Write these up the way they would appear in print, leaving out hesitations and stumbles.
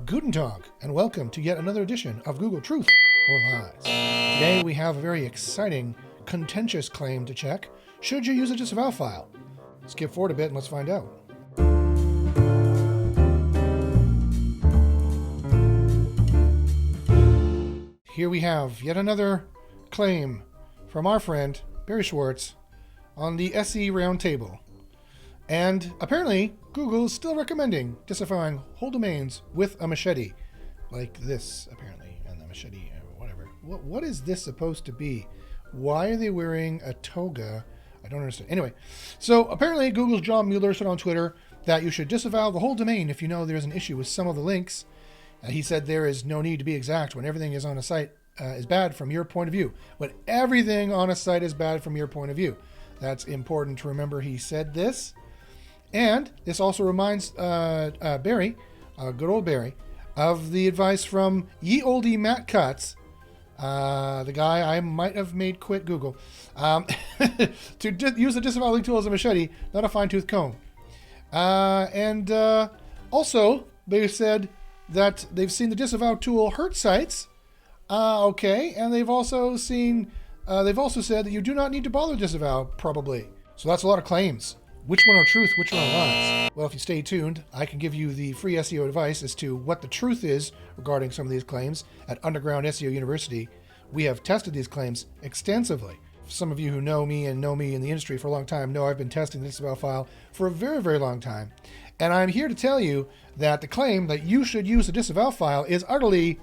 Guten Tag, and welcome to yet another edition of Google Truth or Lies. Today we have a very exciting, contentious claim to check. Should you use a disavow file? Skip forward a bit and let's find out. Here we have yet another claim from our friend Barry Schwartz on the SE Roundtable. And apparently, Google is still recommending disavowing whole domains with a machete. Like this, apparently, and the machete, whatever. What is this supposed to be? Why are they wearing a toga? I don't understand. Anyway, so apparently Google's John Mueller said on Twitter that you should disavow the whole domain if you know there's an issue with some of the links. He said there is no need to be exact when everything is on a site is bad from your point of view. When everything on a site is bad from your point of view. That's important to remember he said this. And this also reminds Barry, good old Barry, of the advice from ye olde Matt Cutts, the guy I might have made quit Google, to use the disavow link tool as a machete, not a fine-tooth comb. Also, they said that they've seen the disavow tool hurt sites. Okay, and they've also said that you do not need to bother disavow, probably. So that's a lot of claims. Which one are truth, which one are lies? Well, if you stay tuned, I can give you the free SEO advice as to what the truth is regarding some of these claims at Underground SEO University. We have tested these claims extensively. Some of you who know me and know me in the industry for a long time know I've been testing the disavow file for a very, very long time. And I'm here to tell you that the claim that you should use a disavow file is utterly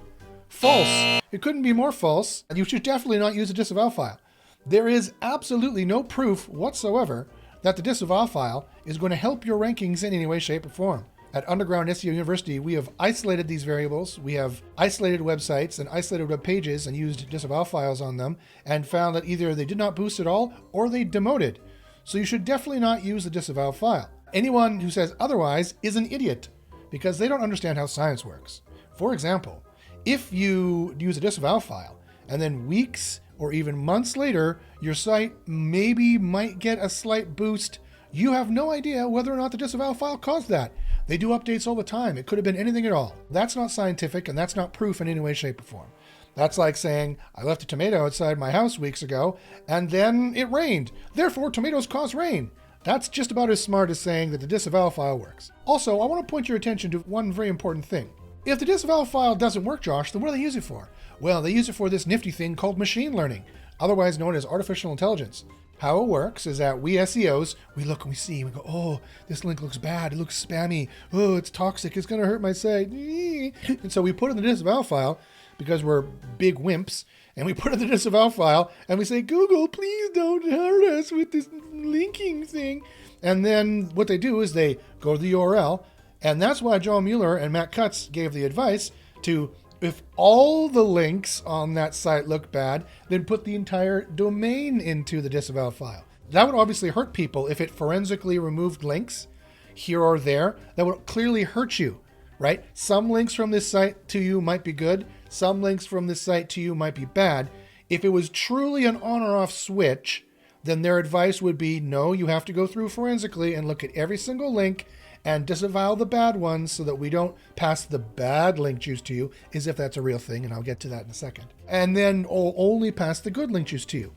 false. It couldn't be more false. You should definitely not use a disavow file. There is absolutely no proof whatsoever that the disavow file is going to help your rankings in any way, shape, or form. At Underground SEO University, we have isolated these variables. We have isolated websites and isolated web pages and used disavow files on them and found that either they did not boost at all or they demoted. So you should definitely not use the disavow file. Anyone who says otherwise is an idiot because they don't understand how science works. For example, if you use a disavow file and then weeks or even months later, your site might get a slight boost, you have no idea whether or not the disavow file caused that. They do updates all the time. It could have been anything at all. That's not scientific, and that's not proof in any way, shape, or form. That's like saying, I left a tomato outside my house weeks ago, and then it rained. Therefore, tomatoes cause rain. That's just about as smart as saying that the disavow file works. Also, I want to point your attention to one very important thing. If the disavow file doesn't work, Josh, then what do they use it for? Well, they use it for this nifty thing called machine learning, otherwise known as artificial intelligence. How it works is that we SEOs, we look and we see, we go, oh, this link looks bad, it looks spammy, oh, it's toxic, it's going to hurt my site. And so we put in the disavow file, because we're big wimps, and we put in the disavow file, and we say, Google, please don't hurt us with this linking thing. And then what they do is they go to the URL, and that's why John Mueller and Matt Cutts gave the advice to, if all the links on that site look bad, then put the entire domain into the disavow file. That would obviously hurt people if it forensically removed links here or there. That would clearly hurt you, right? Some links from this site to you might be good. Some links from this site to you might be bad. If it was truly an on or off switch, then their advice would be, no, you have to go through forensically and look at every single link and disavow the bad ones so that we don't pass the bad link juice to you, as if that's a real thing, and I'll get to that in a second. And then only pass the good link juice to you.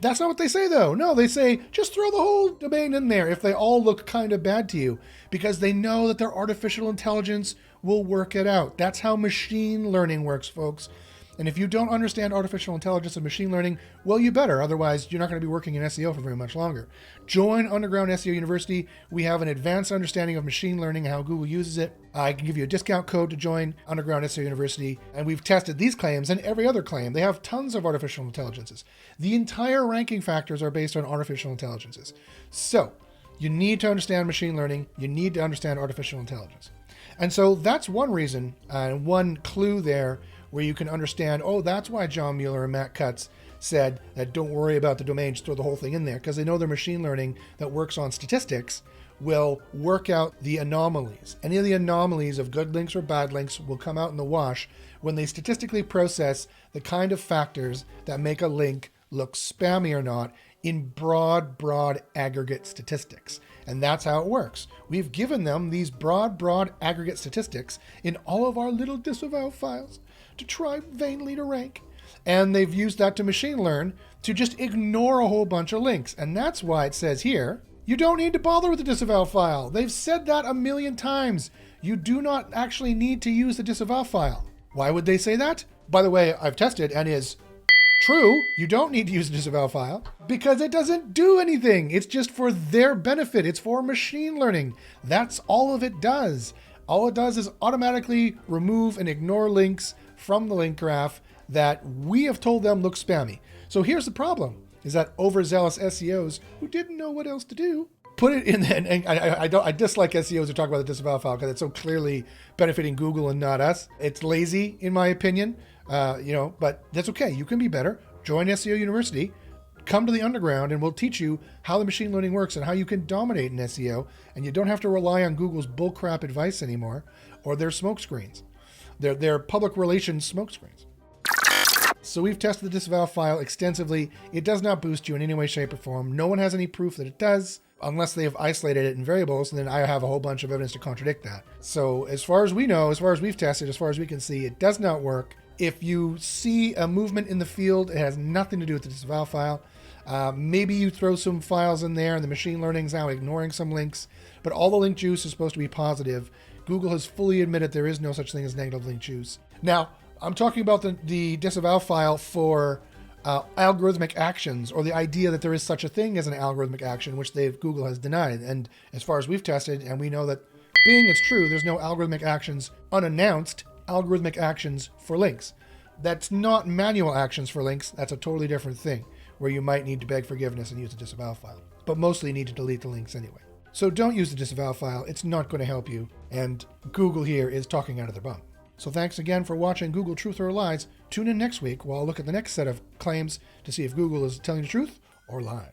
That's not what they say, though. No, they say, just throw the whole domain in there if they all look kind of bad to you, because they know that their artificial intelligence will work it out. That's how machine learning works, folks. And if you don't understand artificial intelligence and machine learning, well, you better. Otherwise, you're not going to be working in SEO for very much longer. Join Underground SEO University. We have an advanced understanding of machine learning and how Google uses it. I can give you a discount code to join Underground SEO University. And we've tested these claims and every other claim. They have tons of artificial intelligences. The entire ranking factors are based on artificial intelligences. So you need to understand machine learning. You need to understand artificial intelligence. And so that's one reason and one clue there where you can understand, oh, that's why John Mueller and Matt Cutts said that don't worry about the domain, just throw the whole thing in there, because they know their machine learning that works on statistics will work out the anomalies. Any of the anomalies of good links or bad links will come out in the wash when they statistically process the kind of factors that make a link look spammy or not in broad aggregate statistics. And that's how it works. We've given them these broad aggregate statistics in all of our little disavow files to try vainly to rank. And they've used that to machine learn to just ignore a whole bunch of links. And that's why it says here, you don't need to bother with the disavow file. They've said that a million times. You do not actually need to use the disavow file. Why would they say that? By the way, I've tested and is true. You don't need to use the disavow file because it doesn't do anything. It's just for their benefit. It's for machine learning. That's all of it does. All it does is automatically remove and ignore links from the link graph that we have told them look spammy. So here's the problem, is that overzealous SEOs who didn't know what else to do put it in, and I dislike SEOs who talk about the disavow file because it's so clearly benefiting Google and not us. It's lazy, in my opinion, but that's okay. You can be better. Join SEO University. Come to the underground, and we'll teach you how the machine learning works and how you can dominate in SEO, and you don't have to rely on Google's bullcrap advice anymore or their smokescreens, their public relations smokescreens. So we've tested the disavow file extensively. It does not boost you in any way, shape, or form. No one has any proof that it does, unless they have isolated it in variables, and then I have a whole bunch of evidence to contradict that. So as far as we know, as far as we've tested, as far as we can see, it does not work. If you see a movement in the field, it has nothing to do with the disavow file. Maybe you throw some files in there and the machine learning is now ignoring some links, but all the link juice is supposed to be positive. Google has fully admitted there is no such thing as negative link juice. Now, I'm talking about the disavow file for algorithmic actions, or the idea that there is such a thing as an algorithmic action, which Google has denied. And as far as we've tested, and we know that being it's true, there's no algorithmic actions, unannounced algorithmic actions for links. That's not manual actions for links. That's a totally different thing, where you might need to beg forgiveness and use the disavow file, but mostly need to delete the links anyway. So don't use the disavow file. It's not going to help you. And Google here is talking out of their bum. So thanks again for watching Google Truth or Lies. Tune in next week while I'll look at the next set of claims to see if Google is telling the truth or lying.